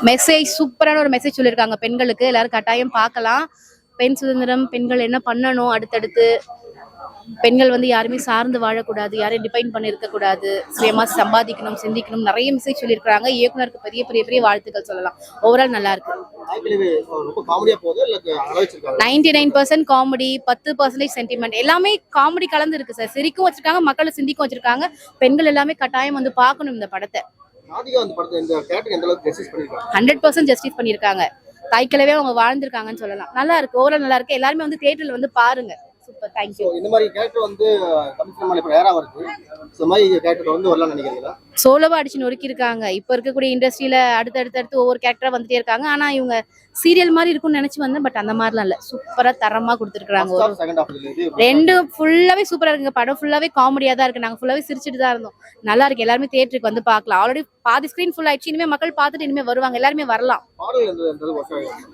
Message சூப்பரான ஒரு message சொல்லியிருக்காங்க பெண்களுக்கு. எல்லாரும் கட்டாயம் பார்க்கலாம். பெண் சுதந்திரம், பெண்கள் என்ன பண்ணணும் அடுத்தடுத்து, பெண்கள் வந்து யாருமே சார்ந்து வாழக்கூடாது, யாரையும் டிபெண்ட் பண்ணி இருக்கக்கூடாது, சுயமா சம்பாதிக்கணும், சிந்திக்கணும், நிறைய மெசேஜ் சொல்லியிருக்காங்க. இயக்குனருக்கு பெரிய பெரிய பெரிய வாழ்த்துக்கள் சொல்லலாம். ஓவரால் நல்லா இருக்கு. 99% காமெடி, 10% சென்டிமெண்ட், எல்லாமே காமெடி கலந்து இருக்கு சார். சிரிக்கும் வச்சிருக்காங்க, மக்களை சிந்திக்கும் வச்சிருக்காங்க. பெண்கள் எல்லாமே கட்டாயம் வந்து பார்க்கணும் இந்த படத்தை. 100% ஜஸ்டிஸ் பண்ணியிருக்காங்க. தாய்க்கிழவே அவங்க வாழ்ந்திருக்காங்கன்னு சொல்லலாம். நல்லா இருக்கு, ஓவரால் நல்லா இருக்கு. எல்லாருமே வந்து தியேட்டர்ல வந்து பாருங்க. Super, thank you. இந்த மாதிரி கேரக்டர் வந்து தமிழ் சினிமால இப்ப ரேரா வருது. இந்த மாதிரி கேரக்டர் வந்து வரலாம்னு நினைக்கிறீங்களா? சோலோவா அடிச்சு நொறுக்கி இருக்காங்க. இப்ப இருக்கக்கூடிய இண்டஸ்ட்ரியில அடுத்தடுத்து ஒவ்வொரு கேரக்டரா வந்துட்டே இருக்காங்க. ஆனா இவங்க சீரியல் மாதிரி இருக்கும்னு நினைச்சு வந்தேன். பட் அந்த மாதிரிலாம் இல்ல, சூப்பரா தரமா கொடுத்துருக்காங்க. ரெண்டு ஃபுல்லாவே சூப்பரா இருக்குங்க. படம் ஃபுல்லாவே காமெடியா தான் இருக்கு. நாங்க ஃபுல்லாவே சிரிச்சுட்டு தான் இருந்தோம். நல்லா இருக்கு. எல்லாருமே தியேட்டருக்கு வந்து பார்க்கலாம். ஆல்ரெடி பாதி ஸ்கிரீன் ஃபுல் ஆயிடுச்சு. இனிமே மக்கள் பார்த்துட்டு இனிமே வருவாங்க. எல்லாருமே வரலாம்.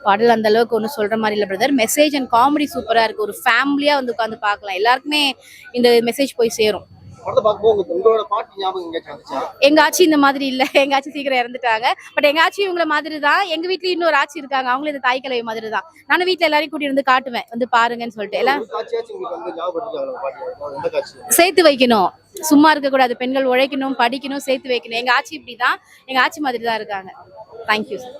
பாடல் அந்த அளவுக்கு ஒன்றும் சொல்ற மாதிரி இல்ல பிரதர். மெசேஜ் அண்ட் காமெடி சூப்பரா இருக்கு. ஒரு ஃபேமிலியா வந்து உட்காந்து பார்க்கலாம். எல்லாருக்குமே இந்த மெசேஜ் போய் சேரும். எங்க ஆச்சி இந்த மாதிரி இல்ல. எங்க ஆச்சி சீக்கிரம் இறந்துட்டாங்க. பட் எங்க ஆச்சி இவங்கள மாதிரி தான். எங்க வீட்லயும் இன்னொரு ஆச்சி இருக்காங்க. அவங்களும் இந்த தாய் கிழவி மாதிரி தான். நானும் வீட்டுல எல்லாரையும் கூட்டிட்டு வந்து காட்டுவேன், வந்து பாருங்கன்னு சொல்லிட்டு. எல்லாம் சேர்த்து வைக்கணும், சும்மா இருக்க கூடாது. பெண்கள் உழைக்கணும், படிக்கணும், சேர்த்து வைக்கணும். எங்க ஆச்சி இப்படிதான், எங்க ஆச்சி மாதிரி தான் இருக்காங்க. Thank you sir.